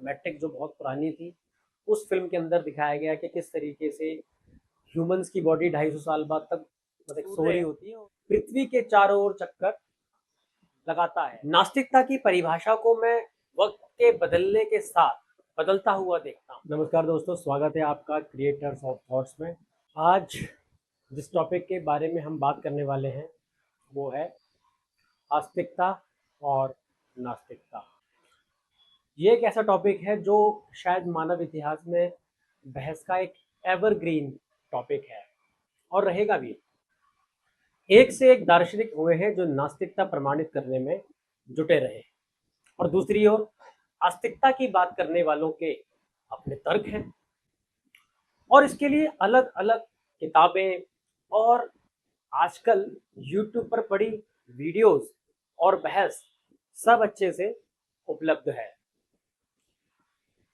Matric जो बहुत पुरानी थी, उस फिल्म के अंदर दिखाया गया कि किस तरीके से ह्यूमंस की बॉडी 250 साल बाद तक मतलब सो रही होती है और पृथ्वी के चारों ओर चक्कर लगाता है। नास्तिकता की परिभाषा को मैं वक्त के बदलने के साथ बदलता हुआ देखता हूँ। नमस्कार दोस्तों, स्वागत है आपका क्रिएटर्स ऑफ थॉट्स में। आज जिस टॉपिक के बारे में हम बात करने वाले हैं वो है आस्तिकता और नास्तिकता। ये एक ऐसा टॉपिक है जो शायद मानव इतिहास में बहस का एक एवरग्रीन टॉपिक है और रहेगा भी। एक से एक दार्शनिक हुए हैं जो नास्तिकता प्रमाणित करने में जुटे रहे और दूसरी ओर आस्तिकता की बात करने वालों के अपने तर्क हैं और इसके लिए अलग अलग किताबें और आजकल यूट्यूब पर पड़ी वीडियोस और बहस सब अच्छे से उपलब्ध है।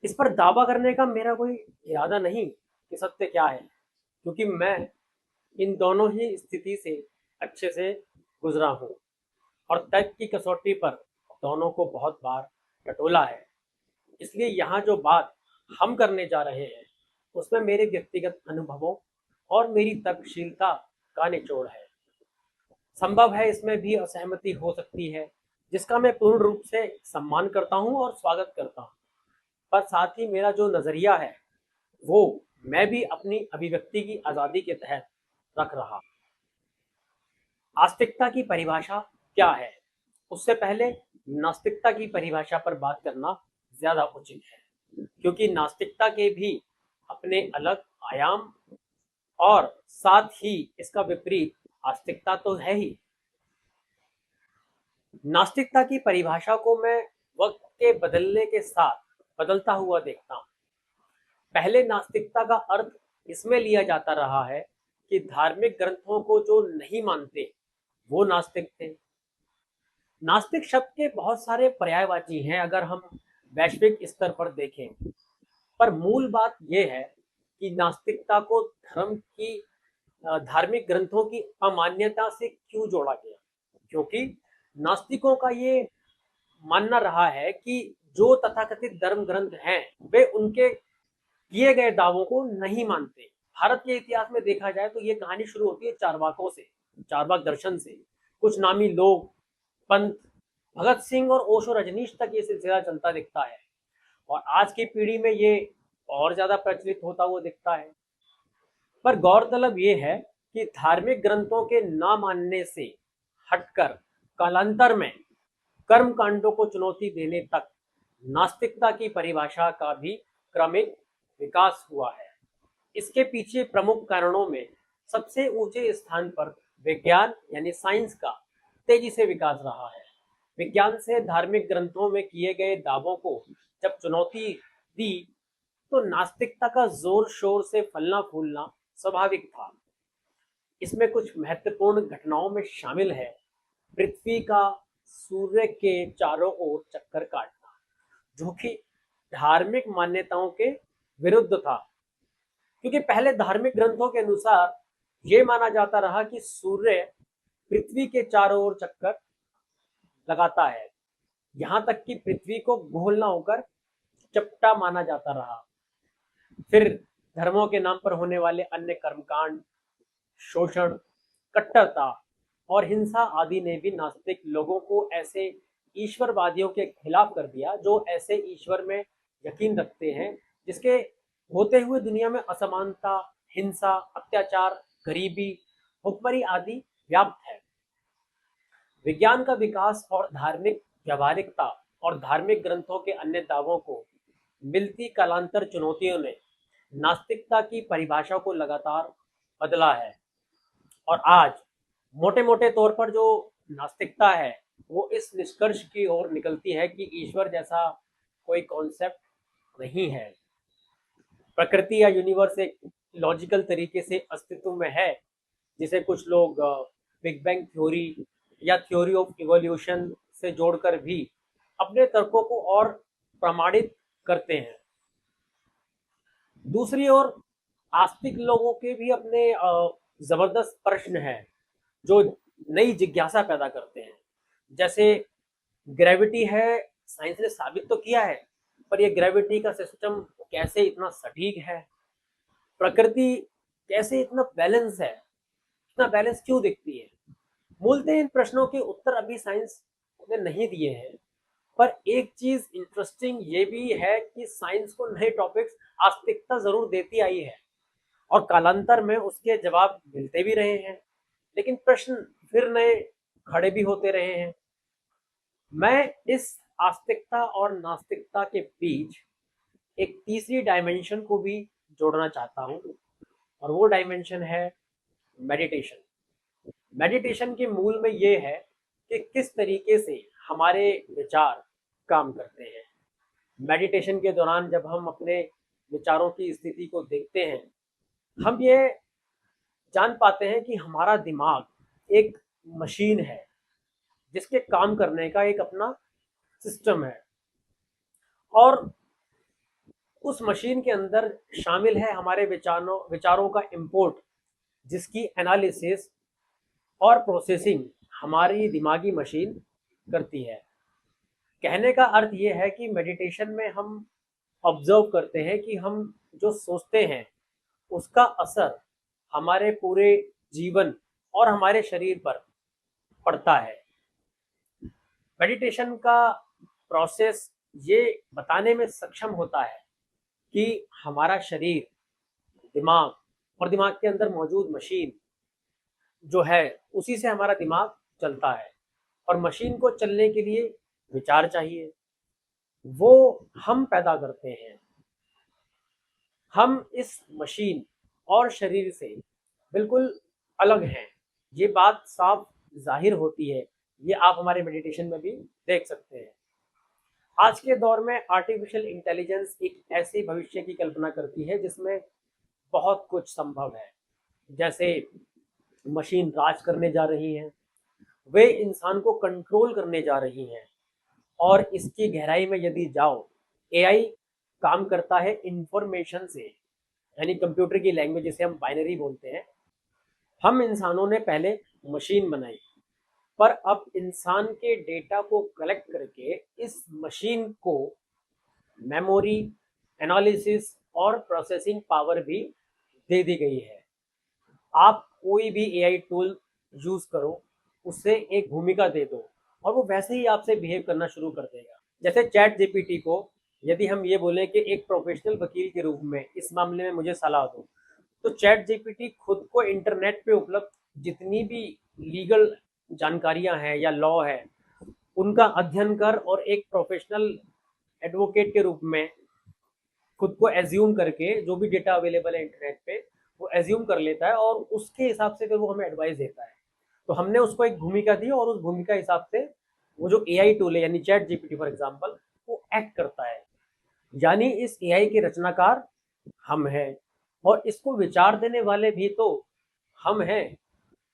इस पर दावा करने का मेरा कोई इरादा नहीं कि सत्य क्या है, क्योंकि मैं इन दोनों ही स्थिति से अच्छे से गुजरा हूं और तर्क की कसौटी पर दोनों को बहुत बार टटोला है। इसलिए यहाँ जो बात हम करने जा रहे हैं उसमें मेरे व्यक्तिगत अनुभवों और मेरी तर्कशीलता का निचोड़ है। संभव है इसमें भी असहमति हो सकती है, जिसका मैं पूर्ण रूप से सम्मान करता हूँ और स्वागत करता हूँ, पर साथ ही मेरा जो नजरिया है वो मैं भी अपनी अभिव्यक्ति की आजादी के तहत रख रहा। आस्तिकता की परिभाषा क्या है, उससे पहले नास्तिकता की परिभाषा पर बात करना ज्यादा उचित है, क्योंकि नास्तिकता के भी अपने अलग आयाम और साथ ही इसका विपरीत आस्तिकता तो है ही। नास्तिकता की परिभाषा को मैं वक्त के बदलने के साथ बदलता हुआ देखता हूँ। पहले नास्तिकता का अर्थ इसमें लिया जाता रहा है कि धार्मिक ग्रंथों को जो नहीं मानते वो नास्तिक थे। नास्तिक शब्द के बहुत सारे पर्यायवाची हैं अगर हम वैश्विक स्तर पर देखें, पर मूल बात यह है कि नास्तिकता को धर्म की धार्मिक ग्रंथों की अमान्यता से क्यों जोड़ा गया, क्योंकि नास्तिकों का ये मानना रहा है कि जो तथाकथित धर्म ग्रंथ हैं वे उनके किए गए दावों को नहीं मानते। भारत के इतिहास में देखा जाए तो ये कहानी शुरू होती है चारवाकों से, चारवाक दर्शन से। कुछ नामी लोग, पंत, भगत सिंह और ओशो रजनीश तक ये सिलसिला चलता दिखता है और आज की पीढ़ी में ये और ज्यादा प्रचलित होता हुआ दिखता है। पर गौरतलब ये है कि धार्मिक ग्रंथों के ना मानने से हटकर कालांतर में कर्म कांडों को चुनौती देने तक नास्तिकता की परिभाषा का भी क्रमिक विकास हुआ है। इसके पीछे प्रमुख कारणों में सबसे ऊंचे स्थान पर विज्ञान यानी साइंस का तेजी से विकास रहा है। विज्ञान से धार्मिक ग्रंथों में किए गए दावों को जब चुनौती दी तो नास्तिकता का जोर शोर से फलना फूलना स्वाभाविक था। इसमें कुछ महत्वपूर्ण घटनाओं में शामिल है पृथ्वी का सूर्य के चारों ओर चक्कर काटना, जो कि धार्मिक मान्यताओं के विरुद्ध था, क्योंकि पहले धार्मिक ग्रंथों के अनुसार ये माना जाता रहा कि सूर्य पृथ्वी के चारों ओर चक्कर लगाता है, यहां तक कि पृथ्वी को गोल ना होकर चपटा माना जाता रहा। फिर धर्मों के नाम पर होने वाले अन्य कर्मकांड, शोषण, कट्टरता और हिंसा आदि ने भी नास्तिक लोगों को ऐसे ईश्वरवादियों के खिलाफ कर दिया जो ऐसे ईश्वर में यकीन रखते हैं जिसके होते हुए दुनिया में असमानता, हिंसा, अत्याचार, गरीबी, भुखमरी आदि व्याप्त है। विज्ञान का विकास और धार्मिक व्यावहारिकता और धार्मिक ग्रंथों के अन्य दावों को मिलती कालांतर चुनौतियों ने नास्तिकता की परिभाषा को लगातार बदला है और आज मोटे मोटे तौर पर जो नास्तिकता है वो इस निष्कर्ष की ओर निकलती है कि ईश्वर जैसा कोई कॉन्सेप्ट नहीं है। प्रकृति या यूनिवर्स एक लॉजिकल तरीके से अस्तित्व में है, जिसे कुछ लोग बिग बैंग थ्योरी या थ्योरी ऑफ इवोल्यूशन से जोड़कर भी अपने तर्कों को और प्रमाणित करते हैं। दूसरी ओर आस्तिक लोगों के भी अपने जबरदस्त प्रश्न हैं जो नई जिज्ञासा पैदा करते हैं। जैसे ग्रेविटी है, साइंस ने साबित तो किया है, पर ये ग्रेविटी का सिस्टम कैसे इतना सटीक है, प्रकृति कैसे इतना बैलेंस है, इतना बैलेंस क्यों दिखती है। मूलतः इन प्रश्नों के उत्तर अभी साइंस ने नहीं दिए हैं, पर एक चीज इंटरेस्टिंग ये भी है कि साइंस को नए टॉपिक्स आस्तिकता जरूर देती आई है और कालांतर में उसके जवाब मिलते भी रहे हैं, लेकिन प्रश्न फिर नए खड़े भी होते रहे हैं। मैं इस आस्तिकता और नास्तिकता के बीच एक तीसरी डायमेंशन को भी जोड़ना चाहता हूँ, और वो डायमेंशन है मेडिटेशन। मेडिटेशन के मूल में ये है कि किस तरीके से हमारे विचार काम करते हैं। मेडिटेशन के दौरान जब हम अपने विचारों की स्थिति को देखते हैं, हम ये जान पाते हैं कि हमारा दिमाग एक मशीन है जिसके काम करने का एक अपना सिस्टम है, और उस मशीन के अंदर शामिल है हमारे विचारों का इंपोर्ट, जिसकी एनालिसिस और प्रोसेसिंग हमारी दिमागी मशीन करती है। कहने का अर्थ ये है कि मेडिटेशन में हम ऑब्जर्व करते हैं कि हम जो सोचते हैं उसका असर हमारे पूरे जीवन और हमारे शरीर पर पड़ता है। मेडिटेशन का प्रोसेस ये बताने में सक्षम होता है कि हमारा शरीर, दिमाग और दिमाग के अंदर मौजूद मशीन जो है उसी से हमारा दिमाग चलता है, और मशीन को चलने के लिए विचार चाहिए, वो हम पैदा करते हैं। हम इस मशीन और शरीर से बिल्कुल अलग हैं, ये बात साफ जाहिर होती है। ये आप हमारे मेडिटेशन में भी देख सकते हैं। आज के दौर में आर्टिफिशियल इंटेलिजेंस एक ऐसे भविष्य की कल्पना करती है जिसमें बहुत कुछ संभव है। जैसे मशीन राज करने जा रही हैं, वे इंसान को कंट्रोल करने जा रही हैं, और इसकी गहराई में यदि जाओ, एआई काम करता है इंफॉर्मेशन से, यानी कंप्यूटर की लैंग्वेज जिसे हम बाइनरी बोलते हैं। हम इंसानों ने पहले मशीन बनाई, पर अब इंसान के डेटा को कलेक्ट करके इस मशीन को मेमोरी, एनालिसिस और प्रोसेसिंग पावर भी दे दी गई है। आप कोई भी एआई टूल यूज करो, उसे एक भूमिका दे दो, और वो वैसे ही आपसे बिहेव करना शुरू कर देगा। जैसे चैट जीपीटी को यदि हम ये बोलें कि एक प्रोफेशनल वकील के रूप में इस मामले में मुझे सलाह दो, तो चैट जीपीटी खुद को इंटरनेट पे उपलब्ध जितनी भी लीगल जानकारियां हैं या लॉ है उनका अध्ययन कर, और एक प्रोफेशनल एडवोकेट के रूप में खुद को एज्यूम करके जो भी डेटा अवेलेबल है इंटरनेट पे वो एज्यूम कर लेता है, और उसके हिसाब से फिर वो हमें एडवाइस देता है। तो हमने उसको एक भूमिका दी, और उस भूमिका हिसाब से वो जो एआई टूल है यानी चैट जीपीटी फॉर एग्जांपल, वो एक्ट करता है। यानी इस एआई के रचनाकार हम हैं, और इसको विचार देने वाले भी तो हम हैं।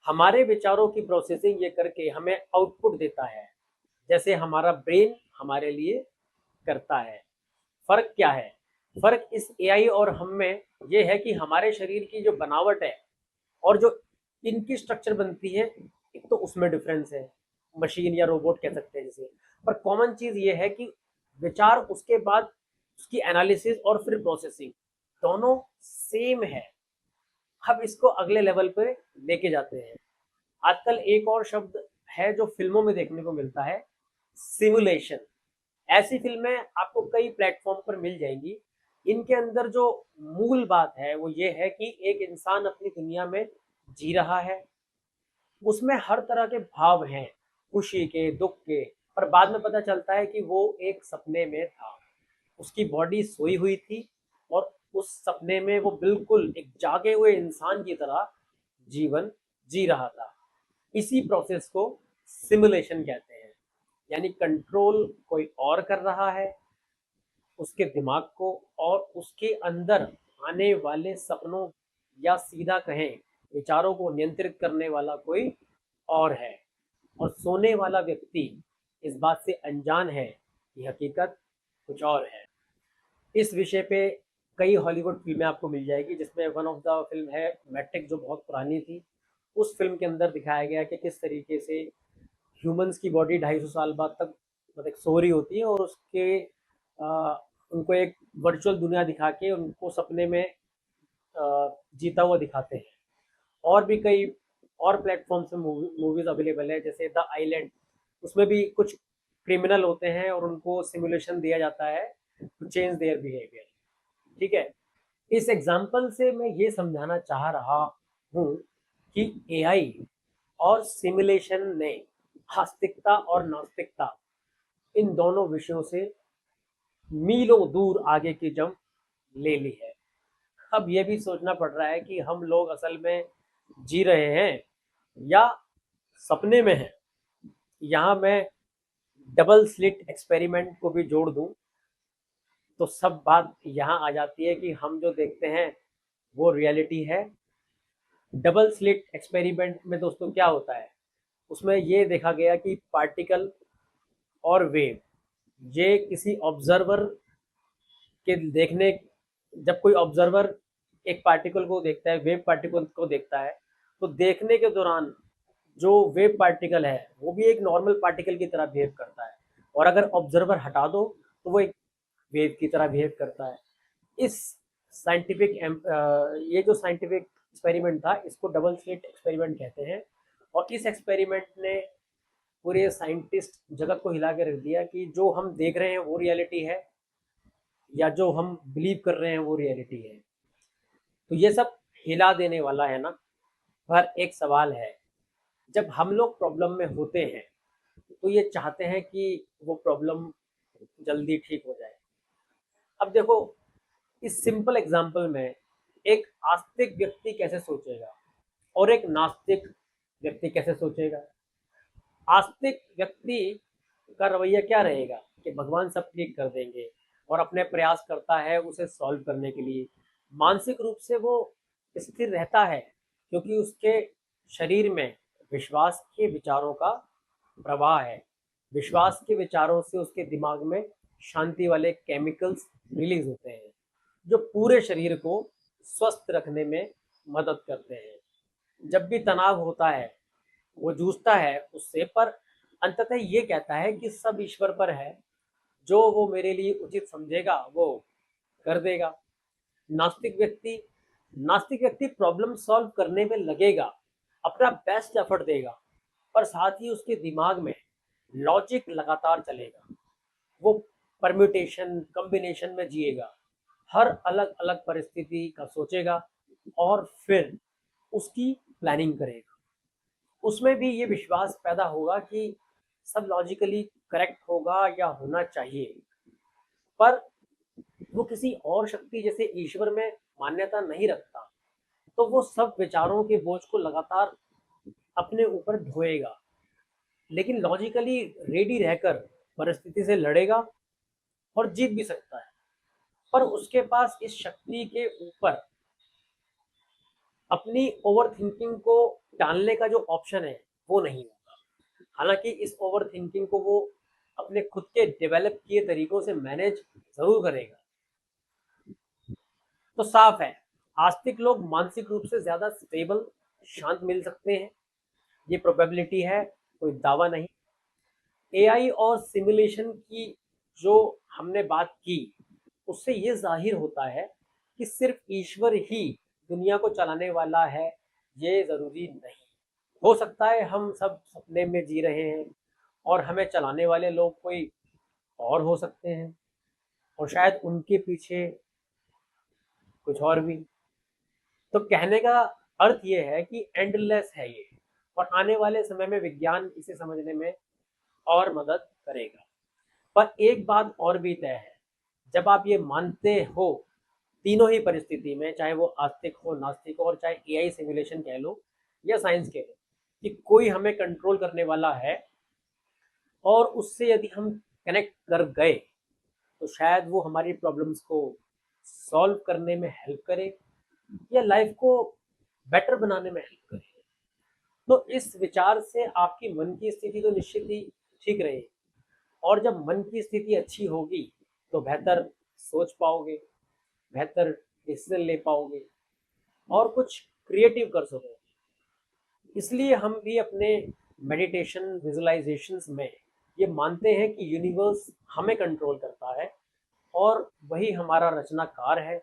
हमारे विचारों की प्रोसेसिंग ये करके हमें आउटपुट देता है, जैसे हमारा ब्रेन हमारे लिए करता है। फर्क क्या है? फर्क इस एआई और हम में ये है कि हमारे शरीर की जो बनावट है और जो इनकी स्ट्रक्चर बनती है, एक तो उसमें डिफरेंस है, मशीन या रोबोट कह सकते हैं जिसे। पर कॉमन चीज ये है कि विचार, उसके बाद उसकी एनालिसिस और फिर प्रोसेसिंग, दोनों सेम है। अब इसको अगले लेवल पे लेके जाते हैं। आजकल एक और शब्द है जो फिल्मों में देखने को मिलता है, सिमुलेशन। ऐसी फिल्में आपको कई प्लेटफॉर्म पर मिल जाएंगी। इनके अंदर जो मूल बात है वो ये है कि एक इंसान अपनी दुनिया में जी रहा है, उसमें हर तरह के भाव हैं, खुशी के, दुख के, पर बाद में पता चलता है कि वो एक सपने में था। उसकी बॉडी सोई हुई थी, और उस सपने में वो बिल्कुल एक जागे हुए इंसान की तरह जीवन जी रहा था। इसी प्रोसेस को सिमुलेशन कहते हैं। यानी कंट्रोल कोई और कर रहा है उसके दिमाग को, और उसके अंदर आने वाले सपनों या सीधा कहें विचारों को नियंत्रित करने वाला कोई और है। और सोने वाला व्यक्ति इस बात से अनजान है कि हकीकत कुछ और है। इस विषय पे कई हॉलीवुड फिल्में आपको मिल जाएगी, जिसमें वन ऑफ द फिल्म है मैट्रिक, जो बहुत पुरानी थी। उस फिल्म के अंदर दिखाया गया कि किस तरीके से ह्यूमंस की बॉडी 250 साल बाद तक मतलब सो रही होती है, और उसके उनको एक वर्चुअल दुनिया दिखा के उनको सपने में जीता हुआ दिखाते हैं। और भी कई और प्लेटफॉर्म्स में मूवीज अवेलेबल है, जैसे द आइलैंड। उसमें भी कुछ क्रिमिनल होते हैं और उनको सिमुलेशन दिया जाता है टू चेंज देयर बिहेवियर। ठीक है। इस एग्जाम्पल से मैं ये समझाना चाह रहा हूँ कि एआई और सिमुलेशन ने आस्तिकता और नास्तिकता इन दोनों विषयों से मीलों दूर आगे की जंप ले ली है। अब ये भी सोचना पड़ रहा है कि हम लोग असल में जी रहे हैं या सपने में हैं। यहाँ मैं डबल स्लिट एक्सपेरिमेंट को भी जोड़ दूं तो सब बात यहाँ आ जाती है कि हम जो देखते हैं वो रियलिटी है। डबल स्लिट एक्सपेरिमेंट में दोस्तों क्या होता है, उसमें ये देखा गया कि पार्टिकल और वेव, ये किसी ऑब्जर्वर के देखने, जब कोई ऑब्जर्वर एक पार्टिकल को देखता है, वेव पार्टिकल को देखता है, तो देखने के दौरान जो वेव पार्टिकल है वो भी एक नॉर्मल पार्टिकल की तरह बिहेव करता है, और अगर ऑब्जर्वर हटा दो तो वो एक वेव की तरह बिहेव करता है। इस साइंटिफिक ये जो साइंटिफिक एक्सपेरिमेंट था इसको डबल स्लिट एक्सपेरिमेंट कहते हैं। और इस एक्सपेरिमेंट ने पूरे साइंटिस्ट जगत को हिला के रख दिया कि जो हम देख रहे हैं वो रियलिटी है या जो हम बिलीव कर रहे हैं वो रियलिटी है। तो ये सब हिला देने वाला है ना। पर एक सवाल है, जब हम लोग प्रॉब्लम में होते हैं तो ये चाहते हैं कि वो प्रॉब्लम जल्दी ठीक हो जाए। अब देखो, इस सिंपल एग्जांपल में एक आस्तिक व्यक्ति कैसे सोचेगा और एक नास्तिक व्यक्ति कैसे सोचेगा। आस्तिक व्यक्ति का रवैया क्या रहेगा कि भगवान सब ठीक कर देंगे और अपने प्रयास करता है उसे सॉल्व करने के लिए। मानसिक रूप से वो स्थिर रहता है क्योंकि उसके शरीर में विश्वास के विचारों का प्रवाह है। विश्वास के विचारों से उसके दिमाग में शांति वाले केमिकल्स रिलीज होते हैं जो पूरे शरीर को स्वस्थ रखने में मदद करते हैं। जब भी तनाव होता है वो जूझता है उससे, पर अंततः ये कहता है कि सब ईश्वर पर है, जो वो मेरे लिए उचित समझेगा वो कर देगा। नास्तिक व्यक्ति नास्तिक व्यक्ति प्रॉब्लम सॉल्व करने में लगेगा, अपना बेस्ट एफर्ट देगा, पर साथ ही उसके दिमाग में लॉजिक लगातार चलेगा। वो परम्यूटेशन कॉम्बिनेशन में जिएगा, हर अलग अलग परिस्थिति का सोचेगा और फिर उसकी प्लानिंग करेगा। उसमें भी ये विश्वास पैदा होगा कि सब लॉजिकली करेक्ट होगा या होना चाहिए। पर वो किसी और शक्ति जैसे ईश्वर में मान्यता नहीं रखता, तो वो सब विचारों के बोझ को लगातार अपने ऊपर ढोएगा, लेकिन लॉजिकली रेडी रहकर परिस्थिति से लड़ेगा और जीत भी सकता है। पर उसके पास इस शक्ति के ऊपर अपनी ओवर थिंकिंग को टालने का जो ऑप्शन है वो नहीं होगा। हालांकि इस ओवर थिंकिंग को वो अपने खुद के डेवलप किए तरीकों से मैनेज जरूर करेगा। तो साफ है, आस्तिक लोग मानसिक रूप से ज्यादा स्टेबल, शांत मिल सकते हैं। ये प्रोबेबिलिटी है, कोई दावा नहीं। एआई और सिमुलेशन की जो हमने बात की उससे ये जाहिर होता है कि सिर्फ ईश्वर ही दुनिया को चलाने वाला है, ये जरूरी नहीं। हो सकता है हम सब सपने में जी रहे हैं और हमें चलाने वाले लोग कोई और हो सकते हैं, और शायद उनके पीछे कुछ और भी। तो कहने का अर्थ ये है कि एंडलेस है ये, और आने वाले समय में विज्ञान इसे समझने में और मदद करेगा। पर एक बात और भी तय है, जब आप ये मानते हो तीनों ही परिस्थिति में, चाहे वो आस्तिक हो, नास्तिक हो, और चाहे एआई सिमुलेशन कह लो या साइंस कह लो, कि कोई हमें कंट्रोल करने वाला है और उससे यदि हम कनेक्ट कर गए तो शायद वो हमारी प्रॉब्लम्स को सॉल्व करने में हेल्प करे या लाइफ को बेटर बनाने में हेल्प करे। तो इस विचार से आपकी मन की स्थिति तो निश्चित ही ठीक रहेगी, और जब मन की स्थिति अच्छी होगी तो बेहतर सोच पाओगे, बेहतर डिसीजन ले पाओगे और कुछ क्रिएटिव कर सकोगे। इसलिए हम भी अपने मेडिटेशन विजुअलाइजेशंस में ये मानते हैं कि यूनिवर्स हमें कंट्रोल करता है और वही हमारा रचनाकार है,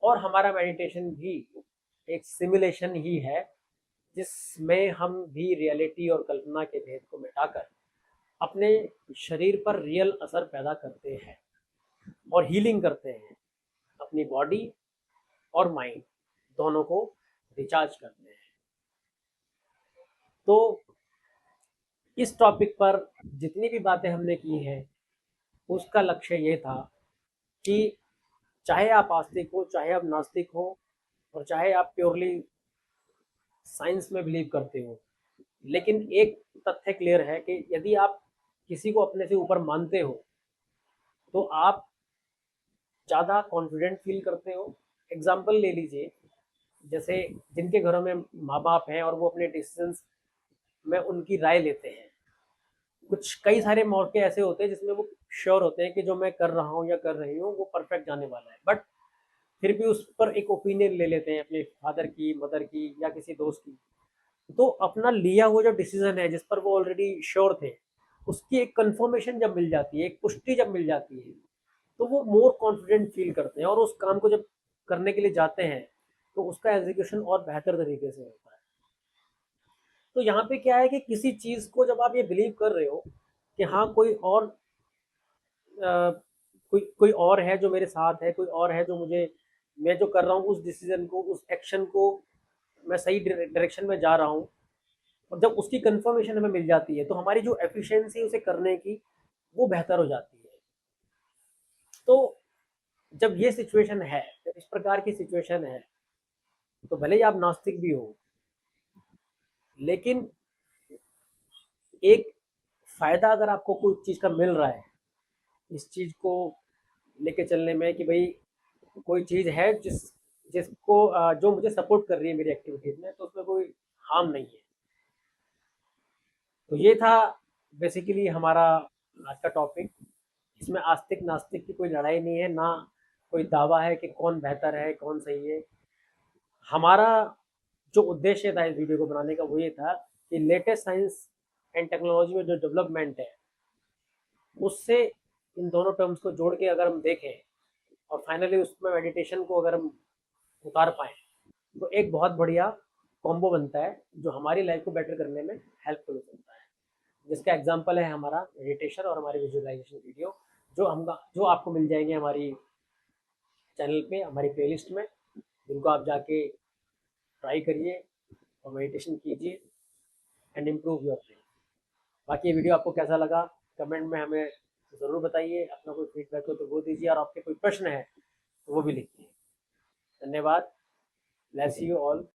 और हमारा मेडिटेशन भी एक सिमुलेशन ही है, जिसमें हम भी रियलिटी और कल्पना के भेद को मिटाकर अपने शरीर पर रियल असर पैदा करते हैं और हीलिंग करते हैं, अपनी बॉडी और माइंड दोनों को रिचार्ज करते हैं। तो इस टॉपिक पर जितनी भी बातें हमने की हैं, उसका लक्ष्य ये था कि चाहे आप आस्तिक हो, चाहे आप नास्तिक हो, और चाहे आप प्योरली साइंस में बिलीव करते हो, लेकिन एक तथ्य क्लियर है कि यदि आप किसी को अपने से ऊपर मानते हो तो आप ज़्यादा कॉन्फिडेंट फील करते हो। एग्जाम्पल ले लीजिए, जैसे जिनके घरों में माँ बाप हैं और वो अपने डिसीजंस में उनकी राय लेते हैं, कुछ कई सारे मौके ऐसे होते हैं जिसमें वो श्योर होते हैं कि जो मैं कर रहा हूँ या कर रही हूँ वो परफेक्ट जाने वाला है, बट फिर भी उस पर एक ओपिनियन ले लेते हैं अपने फादर की, मदर की या किसी दोस्त की। तो अपना लिया हुआ जो डिसीजन है जिस पर वो ऑलरेडी श्योर थे, उसकी एक कंफर्मेशन जब मिल जाती है, एक पुष्टि जब मिल जाती है, तो वो मोर कॉन्फिडेंट फील करते हैं और उस काम को जब करने के लिए जाते हैं तो उसका एग्जीक्यूशन और बेहतर तरीके से होता है। तो यहाँ पे क्या है कि किसी चीज को जब आप ये बिलीव कर रहे हो कि हाँ कोई और कोई कोई और है जो मेरे साथ है, कोई और है जो मुझे, मैं जो कर रहा हूँ उस डिसीजन को, उस एक्शन को मैं सही डायरेक्शन में जा रहा हूँ, और जब उसकी कंफर्मेशन हमें मिल जाती है तो हमारी जो एफिशिएंसी उसे करने की वो बेहतर हो जाती है। तो जब ये सिचुएशन है, जब इस प्रकार की सिचुएशन है, तो भले ही आप नास्तिक भी हो, लेकिन एक फायदा अगर आपको कोई चीज का मिल रहा है, इस चीज को लेके चलने में कि भाई कोई चीज है जिसको जो मुझे सपोर्ट कर रही है मेरी एक्टिविटीज में, तो उसमें कोई हार्म नहीं है। तो ये था बेसिकली हमारा आज का टॉपिक। इसमें आस्तिक नास्तिक की कोई लड़ाई नहीं है, ना कोई दावा है कि कौन बेहतर है कौन सही है। हमारा जो उद्देश्य था इस वीडियो को बनाने का वो ये था कि लेटेस्ट साइंस एंड टेक्नोलॉजी में जो डेवलपमेंट है उससे इन दोनों टर्म्स को जोड़ के अगर हम देखें और फाइनली उसमें मेडिटेशन को अगर हम उतार पाए तो एक बहुत बढ़िया कॉम्बो बनता है जो हमारी लाइफ को बेटर करने में हेल्पफुल हो सकता है, जिसका एग्जांपल है हमारा मेडिटेशन और हमारी विजुअलाइजेशन वीडियो, जो आपको मिल जाएंगे हमारी चैनल पे, हमारी प्लेलिस्ट में, जिनको आप जाके ट्राई करिए और मेडिटेशन कीजिए एंड इम्प्रूव योर ब्रेन। बाकी ये वीडियो आपको कैसा लगा कमेंट में हमें ज़रूर बताइए, अपना कोई फीडबैक हो तो वो दीजिए, और आपके कोई प्रश्न है तो वो भी लिखिए। धन्यवाद। Bless you all.